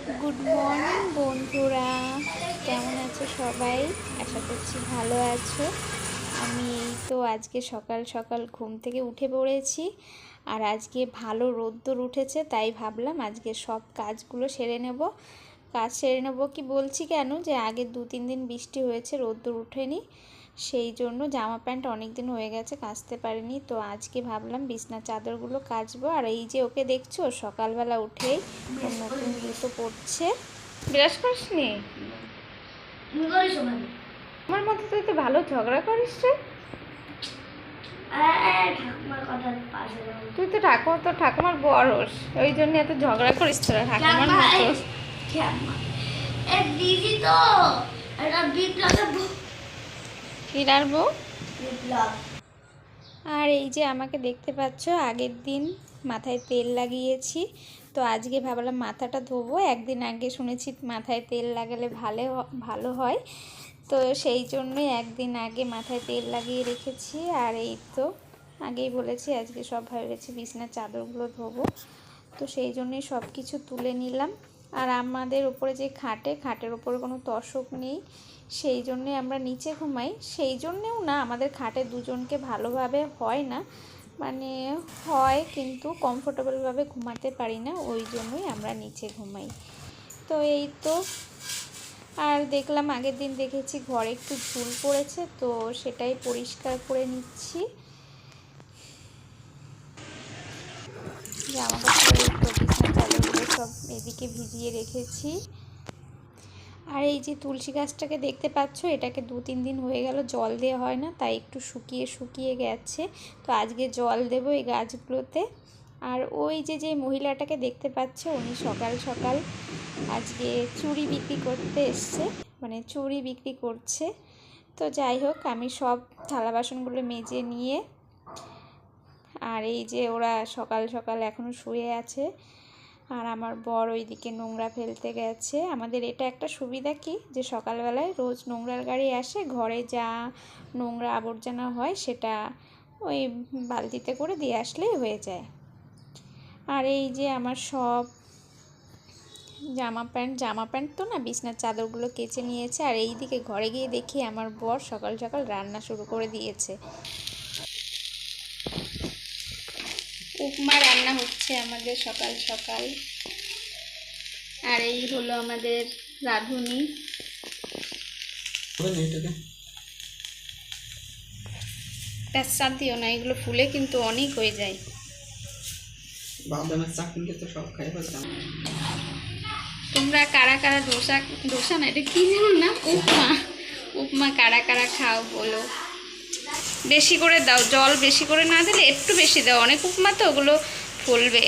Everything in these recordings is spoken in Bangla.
গুড মর্নিং বন্ধুরা, কেমন আছো সবাই? আশা করছি ভালো আছো। আমি এই তো আজকে সকাল সকাল ঘুম থেকে উঠে পড়েছি, আর আজকে ভালো রোদ্দুর উঠেছে, তাই ভাবলাম আজকে সব কাজগুলো সেরে নেব। কাজ সেরে নেবো কি বলছি কেন, যে আগে 2-3 দিন বৃষ্টি হয়েছে, রোদ্দুর ওঠেনি, সেই জন্য জামা প্যান্ট অনেক দিন হয়ে গেছে কাচতে পারিনি। তো আজকে ভাবলাম বিছনার চাদরগুলো কাচবো। আর এই যে ওকে দেখছো, সকালবেলা উঠেই ওর নতুন জুতো পরছে। ব্রাশ করিসনি? আমার মতো তুই তো ভালো ঝগড়া করিস রে। তুই তো ঠাকুমার বরস, ওই জন্য এত ঝগড়া করিস তোরা ঠাকুমার মতো। কি রাখবো? আর এই যে আমাকে দেখতে পাচ্ছ, আগের দিন মাথায় তেল লাগিয়েছি, তো আজকে ভাবলাম মাথাটা ধোবো। একদিন আগে শুনেছি মাথায় তেল লাগালে ভালো হয়, তো সেই জন্যই একদিন আগে মাথায় তেল লাগিয়ে রেখেছি। আর এই তো আগেই বলেছি আজকে সব ভেবেছি বিছনার চাদরগুলো ধোবো, তো সেই জন্যই সব কিছু তুলে নিলাম। আর আমাদের উপরে যে খাটের উপরে কোনো তোশক নেই, সেই জন্যে আমরা নিচে ঘুমাই। সেই জন্যেও না, আমাদের খাটে দুজনকে ভালোভাবে হয় না, মানে হয় কিন্তু কমফোর্টেবলভাবে ঘুমাতে পারি না, ওই জন্যই আমরা নিচে ঘুমাই। তো এই তো, আর দেখলাম আগের দিন দেখেছি ঘরে একটু ঝুল পড়েছে, তো সেটাই পরিষ্কার করে নিচ্ছি। জামা কাপড় তো বিছানার চাদরগুলো সব এদিকে ভিজিয়ে রেখেছি। আর এই যে তুলসী গাছটাকে দেখতে পাচ্ছ, এটাকে 2-3 দিন হয়ে গেল জল দেওয়া হয় না, তাই একটু শুকিয়ে গেছে, তো আজকে জল দেবো এই গাছগুলোতে। আর ওই যে মহিলাটাকে দেখতে পাচ্ছ, উনি সকাল সকাল আজকে চুড়ি বিক্রি করতে এসছে, মানে চুড়ি বিক্রি করছে। তো যাই হোক, আমি সব থালা বাসনগুলো মেজে নিয়ে, আর এই যে ওরা সকাল সকাল এখনও শুয়ে আছে, আর আমার বর ওইদিকে নোংরা ফেলতে গেছে। আমাদের এটা একটা সুবিধা কি, যে সকালবেলায় রোজ নোংরার গাড়ি আসে, ঘরে যা নোংরা আবর্জনা হয় সেটা ওই বালতিতে করে দিয়ে আসলেই হয়ে যায়। আর এই যে আমার সব জামা প্যান্ট তো না, বিছনার চাদরগুলো কেচে নিয়েছে। আর এই দিকে ঘরে গিয়ে দেখি আমার বর সকাল সকাল রান্না শুরু করে দিয়েছে। উপমা রান্না হচ্ছে আমাদের সকাল সকাল। আর এই হলো আমাদের রাঁধুনি। চাপ দিও না, এগুলো ফুলে কিন্তু অনেক হয়ে যায়। তোমরা কারা কারা ডোসা না, এটা কি জানো না, উপমা কারা কারা খাও বলো। বেশি করে দাও, জল বেশি করে না দিলে একটু বেশি দাও, অনেক উপমা তো ওগুলো ফুলবে।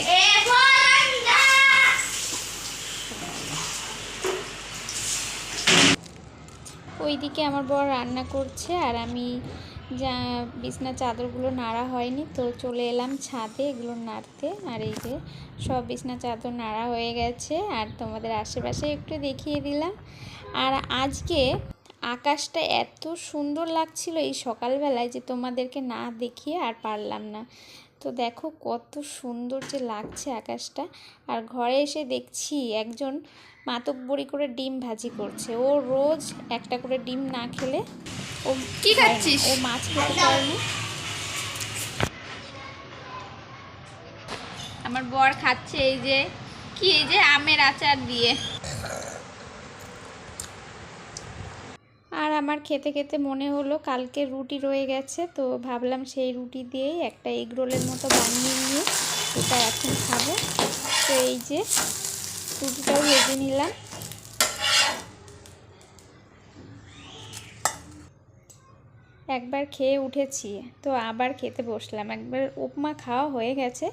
ওইদিকে আমার বর রান্না করছে, আর আমি বিছনার চাদরগুলো নাড়া হয়নি, তো চলে এলাম ছাদে এগুলো নাড়তে। আর এই যে সব বিছনার চাদর নাড়া হয়ে গেছে, আর তোমাদের আশেপাশে একটু দেখিয়ে দিলাম। আর আজকে আকাশটা এত সুন্দর লাগছিল এই সকালবেলায়, যে তোমাদেরকে না দেখিয়ে আর পারলাম না। তো দেখো কত সুন্দর যে লাগছে আকাশটা। আর ঘরে এসে দেখছি একজন মাতব্বরি করে ডিম ভাজি করছে। ও রোজ একটা করে ডিম না খেলে ও কি খাচ্ছিস, ও মাছ খেতে পারে না। আমার বর খাচ্ছে এই যে কি, এই যে আমের আচার দিয়ে। আর আমার খেতে খেতে মনে হলো কালকে রুটি রয়ে গেছে, তো ভাবলাম সেই রুটি দিয়েই একটা এগ রোলের মতো বানিয়ে নিয়ে এটা এখন খাবো। তো এই যে রুটিটাও ভেজে নিলাম। একবার খেয়ে উঠেছি, তো আবার খেতে বসলাম। একবার উপমা খাওয়া হয়ে গেছে,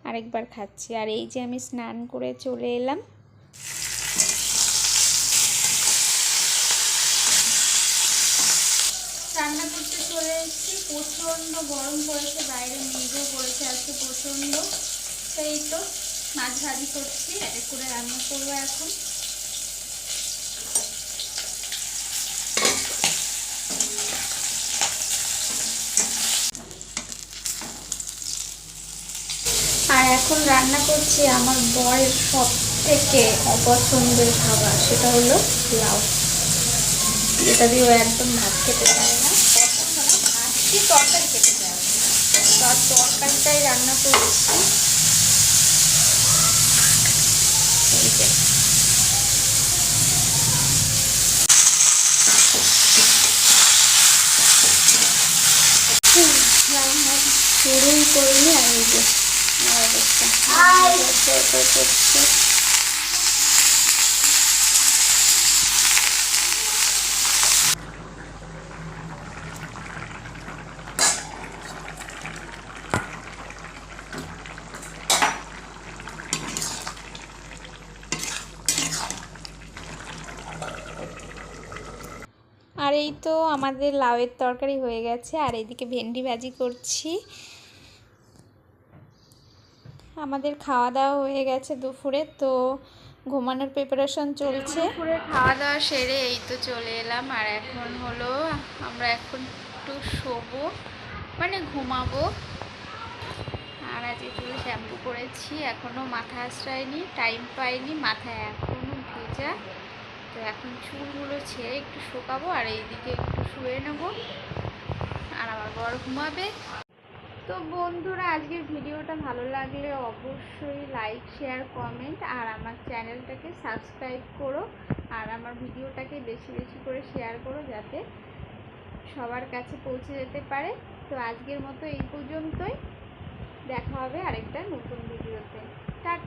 আরেকবার খাচ্ছি। আর এই যে আমি স্নান করে চলে এলাম। রান্না করতে চলে এসেছি, প্রচণ্ড গরম পড়েছে, বাইরে মেঘও পড়েছে আজকে প্রচণ্ড। সেই তো মাছ ভাজি করছি, এক এক করে রান্না করবো এখন। আর এখন রান্না করছি আমার বরের সব থেকে অপছন্দের খাবার, সেটা হলো লাউ। এটা দিয়েও একদম ভাত খেতে চায় না, পছন্দ না, ভাত কি তরকারি খেতে চায় না। তার তরকারিটাই রান্না করেছি। এই যে শুরুই করিনি, আর এই যে অবস্থা করছে। আর এই তো আমাদের লাউয়ের তরকারি হয়ে গেছে, আর এইদিকে ভেন্ডি ভাজি করছি। আমাদের খাওয়া দাওয়া হয়ে গেছে দুপুরে, তো ঘুমানোর প্রিপারেশন চলছে। দুপুরে খাওয়া দাওয়া সেরে এই তো চলে এলাম, আর এখন হলো আমরা এখন একটু শোবো, মানে ঘুমাবো। আর আজকে চুল শ্যাম্পু করেছি, এখনও মাথা আশ্রয়নি, টাইম পাইনি, মাথায় এখনও ভেজা। তো এখন চুলগুলো ছেড়ে একটু শুকাবো, আর এইদিকে একটু শুয়ে নেব, আর আমার বর ঘুমাবে। তো বন্ধুরা, আজকের ভিডিওটা ভালো লাগলে অবশ্যই লাইক, শেয়ার, কমেন্ট, আর আমার চ্যানেলটাকে সাবস্ক্রাইব করো, আর আমার ভিডিওটাকে বেশি বেশি করে শেয়ার করো, যাতে সবার কাছে পৌঁছে যেতে পারে। তো আজকের মতো এই পর্যন্তই, দেখা হবে আরেকটা নতুন ভিডিওতে। টাটা।